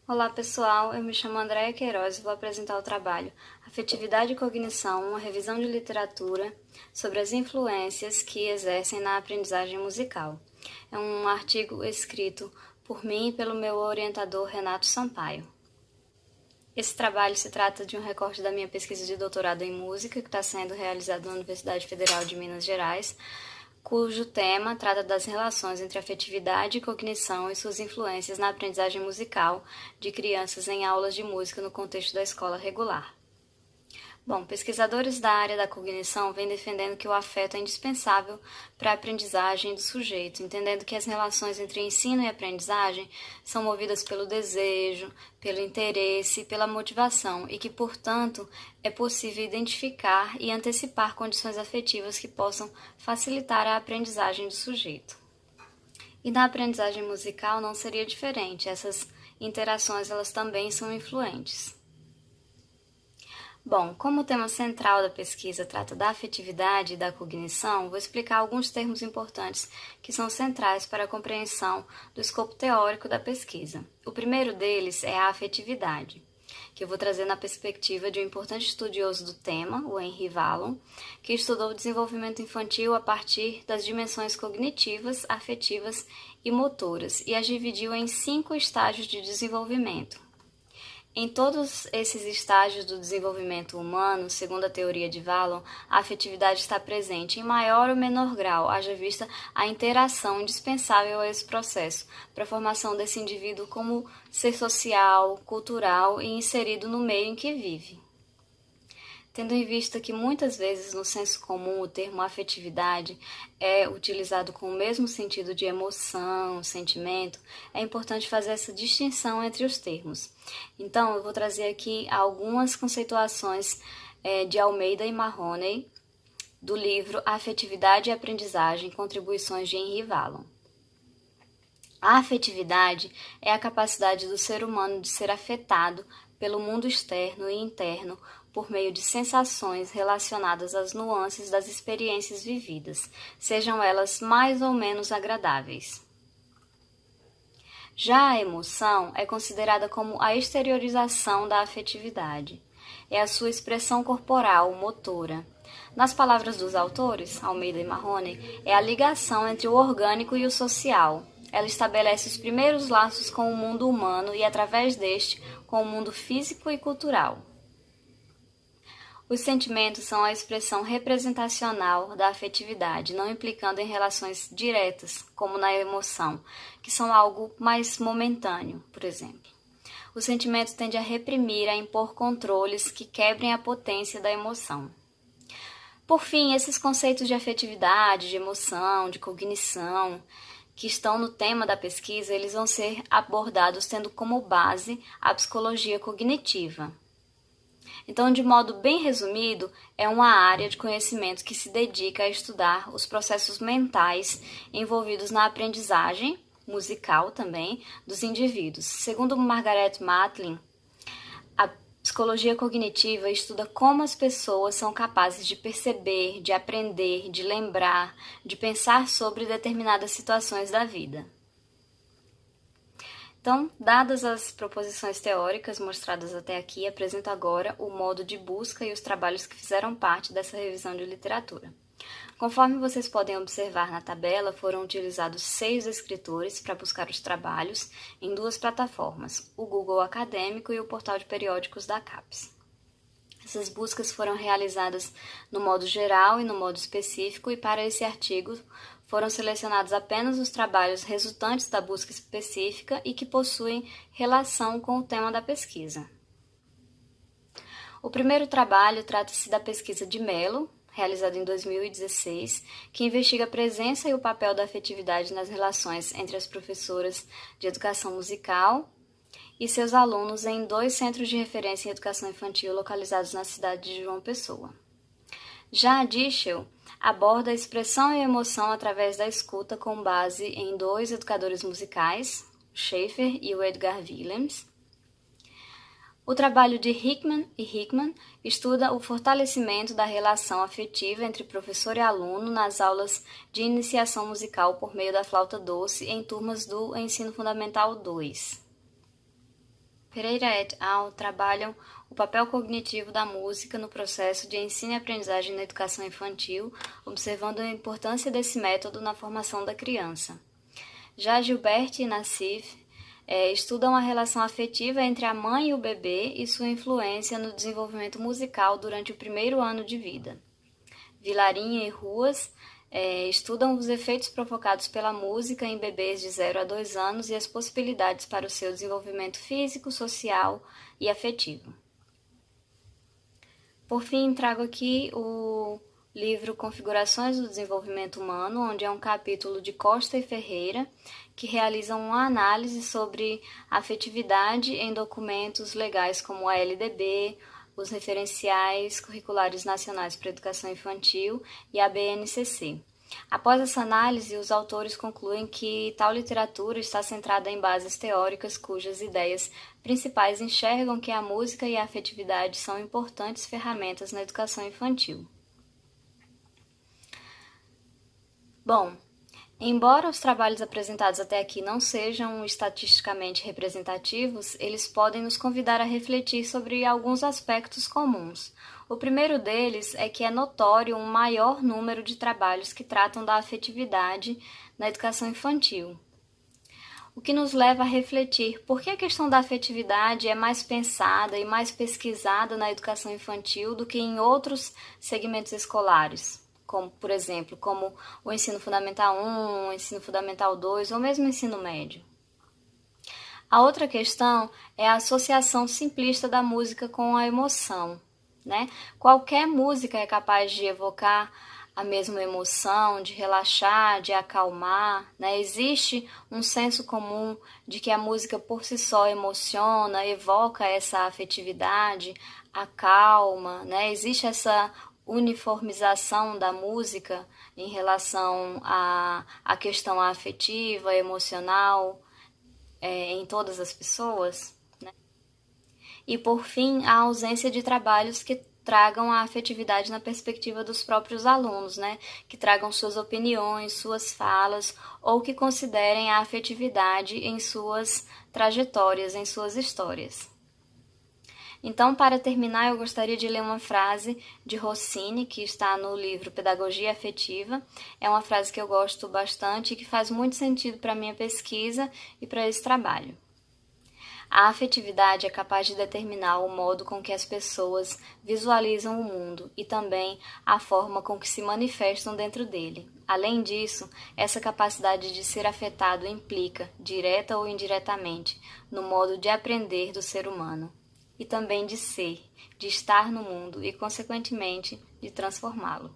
Olá pessoal, eu me chamo Andréia Queiroz e vou apresentar o trabalho Afetividade e Cognição, uma revisão de literatura sobre as influências que exercem na aprendizagem musical. É um artigo escrito por mim e pelo meu orientador Renato Sampaio. Esse trabalho se trata de um recorte da minha pesquisa de doutorado em música, que está sendo realizada na Universidade Federal de Minas Gerais, cujo tema trata das relações entre afetividade e cognição e suas influências na aprendizagem musical de crianças em aulas de música no contexto da escola regular. Bom, pesquisadores da área da cognição vêm defendendo que o afeto é indispensável para a aprendizagem do sujeito, entendendo que as relações entre ensino e aprendizagem são movidas pelo desejo, pelo interesse e pela motivação e que, portanto, é possível identificar e antecipar condições afetivas que possam facilitar a aprendizagem do sujeito. E na aprendizagem musical não seria diferente, essas interações elas também são influentes. Bom, como o tema central da pesquisa trata da afetividade e da cognição, vou explicar alguns termos importantes que são centrais para a compreensão do escopo teórico da pesquisa. O primeiro deles é a afetividade, que eu vou trazer na perspectiva de um importante estudioso do tema, o Henry Wallon, que estudou o desenvolvimento infantil a partir das dimensões cognitivas, afetivas e motoras, e as dividiu em 5 estágios de desenvolvimento. Em todos esses estágios do desenvolvimento humano, segundo a teoria de Wallon, a afetividade está presente em maior ou menor grau, haja vista a interação indispensável a esse processo, para a formação desse indivíduo como ser social, cultural e inserido no meio em que vive. Tendo em vista que muitas vezes no senso comum o termo afetividade é utilizado com o mesmo sentido de emoção, sentimento, é importante fazer essa distinção entre os termos. Então, eu vou trazer aqui algumas conceituações de Almeida e Mahoney, do livro Afetividade e Aprendizagem, Contribuições de Henry Wallon. A afetividade é a capacidade do ser humano de ser afetado pelo mundo externo e interno por meio de sensações relacionadas às nuances das experiências vividas, sejam elas mais ou menos agradáveis. Já a emoção é considerada como a exteriorização da afetividade. É a sua expressão corporal, motora. Nas palavras dos autores, Almeida e Mahoney, é a ligação entre o orgânico e o social. Ela estabelece os primeiros laços com o mundo humano e, através deste, com o mundo físico e cultural. Os sentimentos são a expressão representacional da afetividade, não implicando em relações diretas, como na emoção, que são algo mais momentâneo, por exemplo. O sentimento tende a reprimir, a impor controles que quebrem a potência da emoção. Por fim, esses conceitos de afetividade, de emoção, de cognição, que estão no tema da pesquisa, eles vão ser abordados tendo como base a psicologia cognitiva. Então, de modo bem resumido, é uma área de conhecimento que se dedica a estudar os processos mentais envolvidos na aprendizagem, musical também, dos indivíduos. Segundo Margaret Matlin, a psicologia cognitiva estuda como as pessoas são capazes de perceber, de aprender, de lembrar, de pensar sobre determinadas situações da vida. Então, dadas as proposições teóricas mostradas até aqui, apresento agora o modo de busca e os trabalhos que fizeram parte dessa revisão de literatura. Conforme vocês podem observar na tabela, foram utilizados 6 escritores para buscar os trabalhos em 2 plataformas, o Google Acadêmico e o portal de periódicos da CAPES. Essas buscas foram realizadas no modo geral e no modo específico, e para esse artigo foram selecionados apenas os trabalhos resultantes da busca específica e que possuem relação com o tema da pesquisa. O primeiro trabalho trata-se da pesquisa de Mello, realizada em 2016, que investiga a presença e o papel da afetividade nas relações entre as professoras de educação musical e seus alunos em 2 centros de referência em educação infantil localizados na cidade de João Pessoa. Já a Dichel aborda a expressão e a emoção através da escuta com base em 2 educadores musicais, o Schaefer e o Edgar Willems. O trabalho de Hickman e Hickman estuda o fortalecimento da relação afetiva entre professor e aluno nas aulas de iniciação musical por meio da flauta doce em turmas do Ensino Fundamental 2. Pereira et al. Trabalham o papel cognitivo da música no processo de ensino e aprendizagem na educação infantil, observando a importância desse método na formação da criança. Já Gilbert e Nassif estudam a relação afetiva entre a mãe e o bebê e sua influência no desenvolvimento musical durante o primeiro ano de vida. Vilarinha e Ruas estudam os efeitos provocados pela música em bebês de 0 a 2 anos e as possibilidades para o seu desenvolvimento físico, social e afetivo. Por fim, trago aqui o livro Configurações do Desenvolvimento Humano, onde é um capítulo de Costa e Ferreira, que realizam uma análise sobre a afetividade em documentos legais como a LDB, os referenciais curriculares nacionais para a educação infantil e a BNCC. Após essa análise, os autores concluem que tal literatura está centrada em bases teóricas cujas ideias principais enxergam que a música e a afetividade são importantes ferramentas na educação infantil. Bom, embora os trabalhos apresentados até aqui não sejam estatisticamente representativos, eles podem nos convidar a refletir sobre alguns aspectos comuns. O primeiro deles é que é notório um maior número de trabalhos que tratam da afetividade na educação infantil, o que nos leva a refletir por que a questão da afetividade é mais pensada e mais pesquisada na educação infantil do que em outros segmentos escolares, como, por exemplo, como o ensino fundamental 1, o ensino fundamental 2 ou mesmo o ensino médio. A outra questão é a associação simplista da música com a emoção, né? Qualquer música é capaz de evocar a mesma emoção, de relaxar, de acalmar, né? Existe um senso comum de que a música por si só emociona, evoca essa afetividade, acalma, né? Existe essa uniformização da música em relação à questão afetiva, emocional, em todas as pessoas, né? E, por fim, a ausência de trabalhos que tragam a afetividade na perspectiva dos próprios alunos, né? Que tragam suas opiniões, suas falas, ou que considerem a afetividade em suas trajetórias, em suas histórias. Então, para terminar, eu gostaria de ler uma frase de Rossini, que está no livro Pedagogia Afetiva. É uma frase que eu gosto bastante e que faz muito sentido para a minha pesquisa e para esse trabalho. A afetividade é capaz de determinar o modo com que as pessoas visualizam o mundo e também a forma com que se manifestam dentro dele. Além disso, essa capacidade de ser afetado implica, direta ou indiretamente, no modo de aprender do ser humano e também de ser, de estar no mundo e, consequentemente, de transformá-lo.